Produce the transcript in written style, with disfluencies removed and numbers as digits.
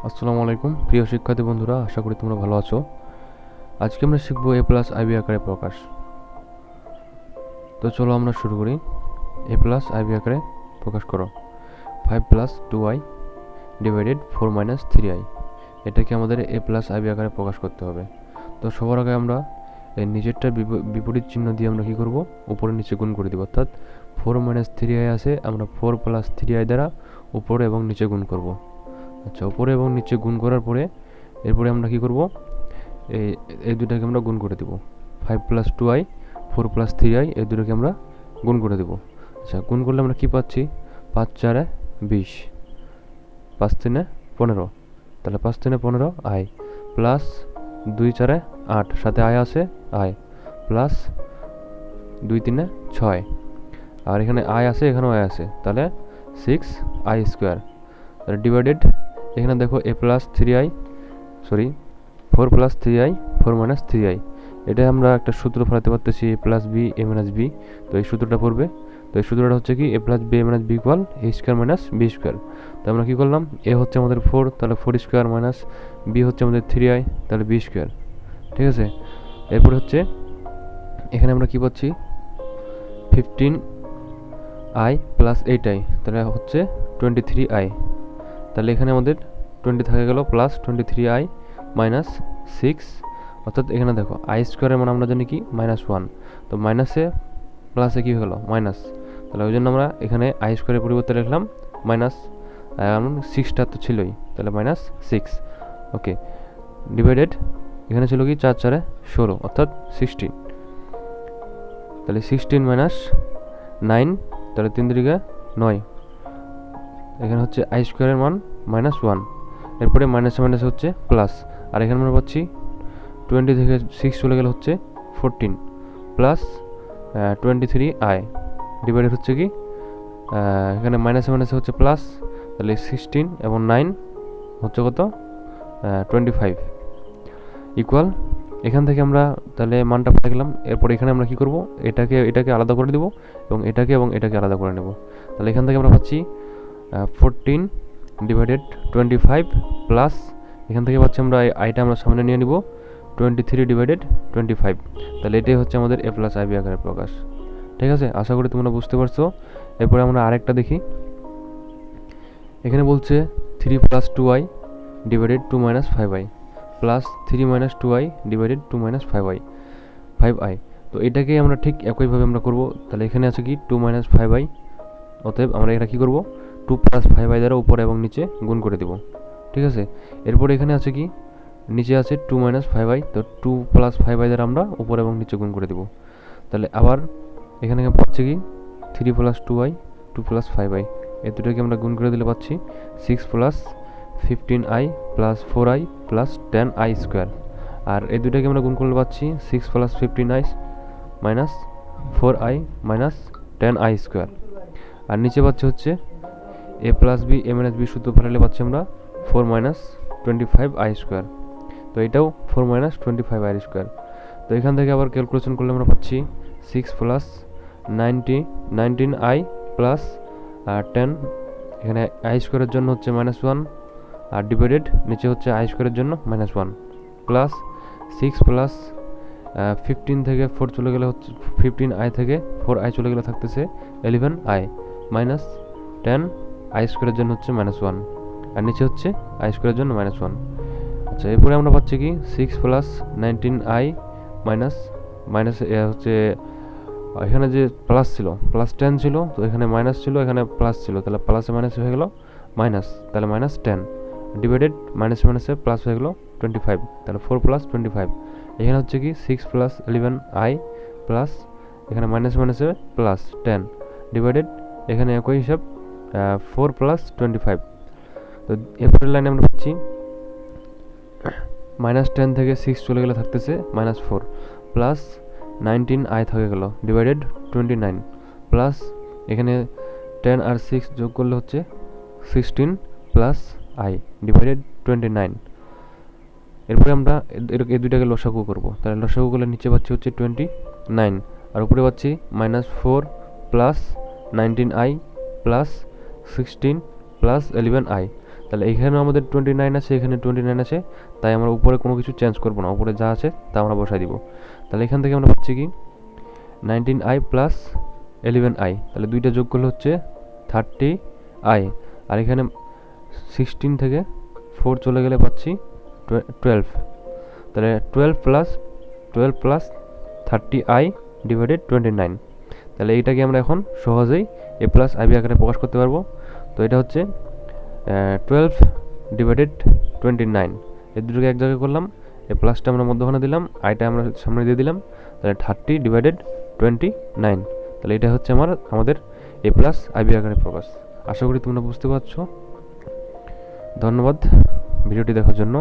আসসালামু আলাইকুম প্রিয় শিক্ষার্থী বন্ধুরা, আশা করি তোমরা ভালো আছো। আজকে আমরা শিখবো a+ib আকারে প্রকাশ। তো চলো আমরা শুরু করি। a+ib আকারে প্রকাশ করো 5 + 2i ডিভাইডেড 4 - 3i। এটাকে আমাদের a+ib আকারে প্রকাশ করতে হবে। তো সবার আগে আমরা এই নিচেরটার বিপরীত চিহ্ন দিয়ে আমরা কি করব, উপরে নিচে গুণ করে দিব। অর্থাৎ 4 - 3i আছে, আমরা 4 + 3i দ্বারা উপরে এবং নিচে গুণ করব। আচ্ছা, উপরে এবং নিচে গুণ করার পরে এরপরে আমরা কি করব, এই দুটাকে আমরা গুণ করে দেব। 5 + 2i 4 + 3i এই দুটোকে আমরা গুণ করে দেব। আচ্ছা, গুণ করলে আমরা কি পাচ্ছি, 5 × 4 = 20, 5 × 3 = 15, তাহলে 5 × 3 = 15 i প্লাস 2 × 4 = 8, সাথে i আছে i প্লাস 2 × 3 = 6, আর এখানে i আছে, এখানেও i আছে, তাহলে 6i²। তাহলে ডিভাইডেড, এখানে দেখো a+3i 4 + 3i 4 - 3i, এটা আমরা একটা সূত্র ফেলাতে পারতেছি, a + b a - b। তো এই সূত্রটা পড়বে। তো এই সূত্রটা হচ্ছে কি, a + b a - b = a² - b²। তো আমরা কি করলাম, a হচ্ছে আমাদের 4, তাহলে 4² মাইনাস b হচ্ছে আমাদের 3i, তাহলে b²। ঠিক আছে, এরপর হচ্ছে এখানে আমরা কি পাচ্ছি, 15i + 8i, তাহলে হচ্ছে 23i। তাহলে এখানে আমাদের 20 থাকে গেল প্লাস 23i মাইনাস 6, অর্থাৎ এখানে দেখো i² মানে আমরা জানি কি -1, তো মাইনাসে প্লাসে কি হয়ে গেল মাইনাস, তাহলে ওই জন্য আমরা এখানে i² পরিবর্তে লিখলাম মাইনাস, কারণ 6টা তো ছিলই, তাহলে -6। ওকে, ডিভাইডেড, এখানে ছিল কি 4 × 4 = 16, অর্থাৎ 16, তাহলে 16 - 9, তাহলে 3 × 3 = 9। এখানে হচ্ছে i² এর মান -1, এরপরে মাইনাসে মাইনাসে হচ্ছে প্লাস, আর এখানে আমরা পাচ্ছি 20 থেকে 6 চলে গেলে হচ্ছে 14 প্লাস 23i ডিভাইডেড হচ্ছে কি, এখানে মাইনাসে মাইনাসে হচ্ছে প্লাস, তাহলে 16 এবং 9 হচ্ছে কত, 25 ইকুয়াল। এখান থেকে আমরা তাহলে মানটা পেয়ে গেলাম। এরপর এখানে আমরা কি করব, এটাকে আলাদা করে দেব এবং এটাকে আলাদা করে নেব। তাহলে এখান থেকে আমরা পাচ্ছি 14 ডিভাইডেড 25 প্লাস, এখান থেকে পাচ্ছি আমরা আইটা আমরা সামনে নিয়ে নিব 23 ডিভাইডেড 25। তাহলে এটাই হচ্ছে আমাদের a+ib আকারের প্রকাশ। ঠিক আছে, আশা করি তোমরা বুঝতে পারছো। এরপরে আমরা আরেকটা দেখি। এখানে বলছে 3 + 2i divided 2 - 5i plus 3 - 2i divided 2 - 5i। তো এটাকে আমরা ঠিক একইভাবে আমরা করব। তাহলে এখানে আছে কি 2 - 5i, অতএব আমরা এটা কি করব, 2 + 5i দ্বারা উপরে এবং নিচে গুণ করে দেব। ঠিক আছে, এরপর এখানে আছে কি, নিচে আছে 2 - 5i, তো 2 + 5i দ্বারা আমরা উপরে এবং নিচে গুণ করে দেব। তাহলে আবার এখানে পাচ্ছি কি 3 + 2i 2 + 5i, এই দুটোকে আমরা গুণ করে দিলে পাচ্ছি 6 + 15i + 4i + 10i², আর এই দুটোকে আমরা গুণ করলে পাচ্ছি 6 + 15i - 4i - 10i²। আর নিচে পাচ্ছি হচ্ছে a + b a - b সূত্র ফেলালে পাচ্ছি আমরা 4 - 25i²। তো এটাও 4 - 25i²। তো এখান থেকে আবার ক্যালকুলেশন করলে আমরা পাচ্ছি 6 + 19i + 10, এখানে i² জন্য হচ্ছে -1, আর ডিভাইডেড নিচে হচ্ছে i² জন্য -1 প্লাস 6 + 15 থেকে 4 চলে গেলে হচ্ছে 15i থেকে 4i চলে গেলে থাকতেছে 11i মাইনাস 10i² জন্য হচ্ছে -1, আর নিচে হচ্ছে i² জন্য -1। আচ্ছা, এরপরে আমরা পাচ্ছি কি 6 + 19i মাইনাস হচ্ছে, এখানে যে প্লাস ছিল +10 ছিল, তো এখানে মাইনাস ছিল, এখানে প্লাস ছিল, তাহলে প্লাসে মাইনাস হয়ে গেল মাইনাস, তাহলে -10 ডিভাইডেড মাইনাসে মাইনাসে প্লাস হয়ে গেল 25, তাহলে 4 + 25। এখানে হচ্ছে কি 6 + 11i প্লাস, এখানে মাইনাসে মাইনাসে প্লাস 10 ডিভাইডেড, এখানে একই হিসাব 4 + 25। তো এরপরের লাইনে আমরা পাচ্ছি -10 থেকে 6 চলে গেলে থাকতেছে -4 প্লাস 19i থেকে গেল ডিভাইডেড 29 প্লাস, এখানে 10 আর 6 যোগ করলে হচ্ছে 16 প্লাস i ডিভাইডেড 29। এরপরে আমরা এই দুইটাকে লসাগু করব। তাহলে লসাগু করলে নিচে পাচ্ছি হচ্ছে 29, আর উপরে পাচ্ছি -4 plus 19i plus 16 plus 11i। তাহলে এখানেও আমাদের 29 আছে, এখানে 29 আছে, তাই আমরা উপরে কোনো কিছু চেঞ্জ করবো না, উপরে যা আছে তা আমরা বসাই দিব। তাহলে এখান থেকে আমরা পাচ্ছি কি 19i প্লাস 11i, তাহলে দুইটা যোগ করলে হচ্ছে 30i, আর এখানে 16 থেকে 4 চলে গেলে পাচ্ছি 12, তাহলে 12 প্লাস 30i ডিভাইডেড 29। তাহলে এইটাকে আমরা এখন সহজেই a+ib আকারে প্রকাশ করতে পারবো। তো এটা হচ্ছে 12 ডিভাইডেড 29, এই দুটোকে এক জায়গায় করলাম, এই প্লাসটা আমরা মধ্যখানে দিলাম, আইটা আমরা সামনে দিয়ে দিলাম, তাহলে 30 ডিভাইডেড 29। তাহলে এটা হচ্ছে আমাদের a+ib আকারে প্রকাশ। আশা করি তোমরা বুঝতে পারছো। ধন্যবাদ ভিডিওটি দেখার জন্য।